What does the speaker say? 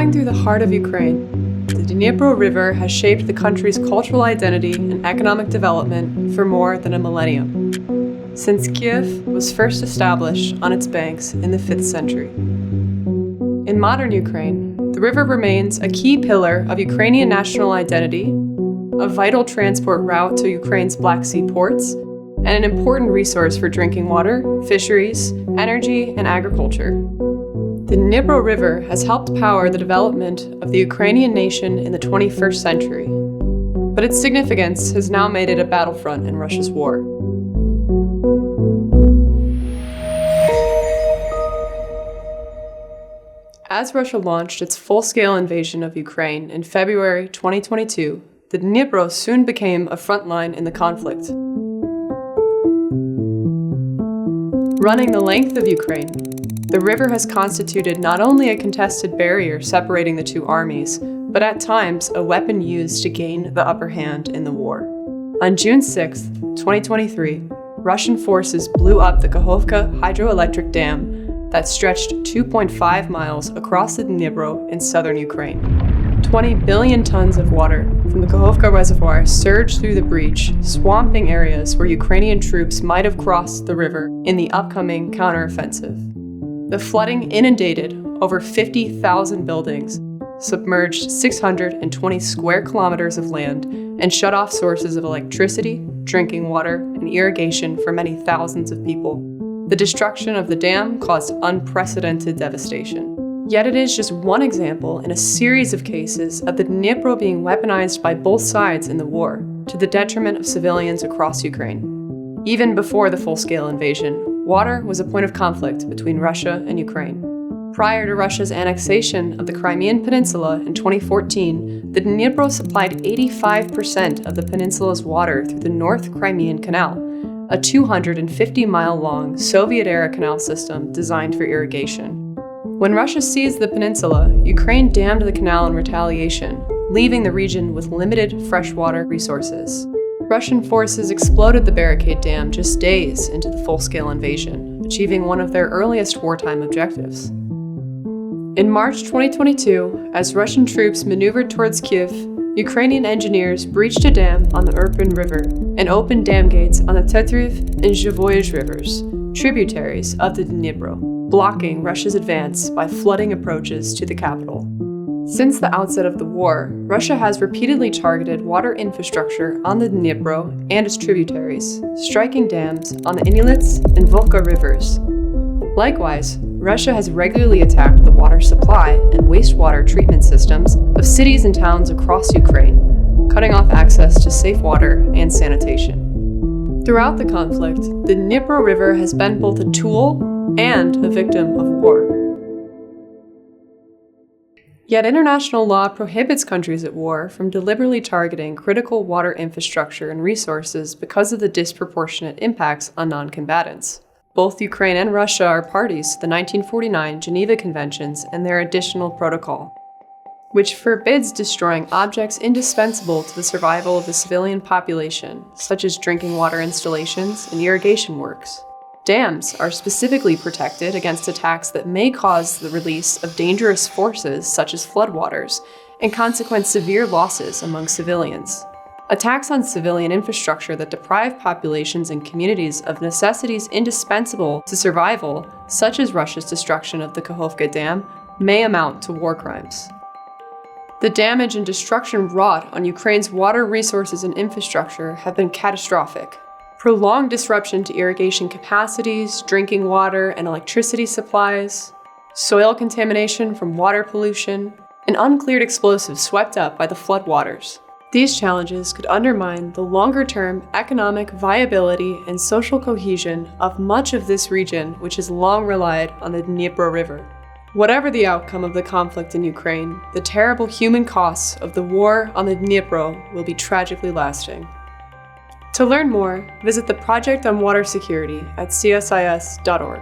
Flowing through the heart of Ukraine, the Dnipro River has shaped the country's cultural identity and economic development for more than a millennium, since Kiev was first established on its banks in the 5th century. In modern Ukraine, the river remains a key pillar of Ukrainian national identity, a vital transport route to Ukraine's Black Sea ports, and an important resource for drinking water, fisheries, energy, and agriculture. The Dnipro River has helped power the development of the Ukrainian nation in the 21st century, but its significance has now made it a battlefront in Russia's war. As Russia launched its full-scale invasion of Ukraine in February 2022, the Dnipro soon became a front line in the conflict. Running the length of Ukraine, the river has constituted not only a contested barrier separating the two armies, but at times a weapon used to gain the upper hand in the war. On June 6, 2023, Russian forces blew up the Kakhovka hydroelectric dam that stretched 2.5 miles across the Dnipro in southern Ukraine. 20 billion tons of water from the Kakhovka reservoir surged through the breach, swamping areas where Ukrainian troops might have crossed the river in the upcoming counteroffensive. The flooding inundated over 50,000 buildings, submerged 620 square kilometers of land, and shut off sources of electricity, drinking water, and irrigation for many thousands of people. The destruction of the dam caused unprecedented devastation. Yet it is just one example in a series of cases of the Dnipro being weaponized by both sides in the war, to the detriment of civilians across Ukraine. Even before the full-scale invasion, water was a point of conflict between Russia and Ukraine. Prior to Russia's annexation of the Crimean Peninsula in 2014, the Dnipro supplied 85% of the peninsula's water through the North Crimean Canal, a 250-mile-long Soviet-era canal system designed for irrigation. When Russia seized the peninsula, Ukraine dammed the canal in retaliation, leaving the region with limited freshwater resources. Russian forces exploded the barricade dam just days into the full-scale invasion, achieving one of their earliest wartime objectives. In March 2022, as Russian troops maneuvered towards Kiev, Ukrainian engineers breached a dam on the Irpin River and opened dam gates on the Tetriv and Zhivoyezh rivers, tributaries of the Dnipro, blocking Russia's advance by flooding approaches to the capital. Since the outset of the war, Russia has repeatedly targeted water infrastructure on the Dnipro and its tributaries, striking dams on the Inilets and Volga rivers. Likewise, Russia has regularly attacked the water supply and wastewater treatment systems of cities and towns across Ukraine, cutting off access to safe water and sanitation. Throughout the conflict, the Dnipro River has been both a tool and a victim of war. Yet international law prohibits countries at war from deliberately targeting critical water infrastructure and resources because of the disproportionate impacts on non-combatants. Both Ukraine and Russia are parties to the 1949 Geneva Conventions and their additional protocol, which forbids destroying objects indispensable to the survival of the civilian population, such as drinking water installations and irrigation works. Dams are specifically protected against attacks that may cause the release of dangerous forces such as floodwaters and consequent severe losses among civilians. Attacks on civilian infrastructure that deprive populations and communities of necessities indispensable to survival, such as Russia's destruction of the Kakhovka Dam, may amount to war crimes. The damage and destruction wrought on Ukraine's water resources and infrastructure have been catastrophic. Prolonged disruption to irrigation capacities, drinking water and electricity supplies, soil contamination from water pollution, and uncleared explosives swept up by the floodwaters. These challenges could undermine the longer-term economic viability and social cohesion of much of this region, which has long relied on the Dnipro River. Whatever the outcome of the conflict in Ukraine, the terrible human costs of the war on the Dnipro will be tragically lasting. To learn more, visit the Project on Water Security at CSIS.org.